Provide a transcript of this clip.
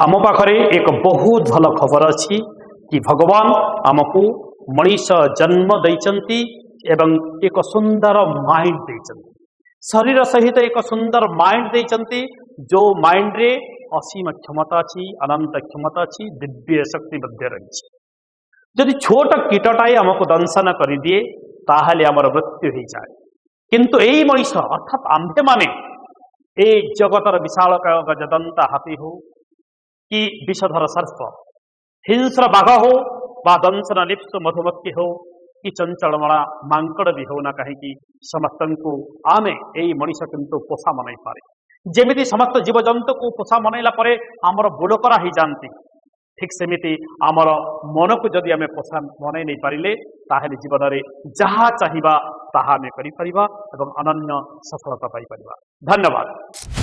आम पाखरे एक बहुत भल खबर अच्छी कि भगवान आमको मनीष जन्म देइचंती एवं एक सुंदर माइंड देइचंती शरीर सहित एक सुंदर माइंड देइचंती जो माइंड रे असीम क्षमता अच्छी अनंत क्षमता अच्छी दिव्य शक्ति मध्य रही जदि छोट कीटटाए आमको दंशन कर दिए ताहले आमर मृत्यु हो जाए किंतु यही मनीष अर्थात आम्भे माने ए जगतर विशाल गजदंता हाथी हो कि विषधर सर्प हिंस्र बाघ हो बा दंशन लिप्त मधुमक्खी हो कि चंचलमणा मांकड़ भी हो ना कहीं समस्त को आमे यही मनीष किंतु पोषा मन पारे जेमिति समस्त जीवजंतु को पोषा मनइला परे आमर बुड़करा ही जानती ठीक सेमिति आमर मन को जदि आमे पोषा मन नहीं पारिले ताहेले जीवन में जहाँ चाहिए ताहा आमे करि परिबा एवं अनन्य सफलता पाई परिबा। धन्यवाद।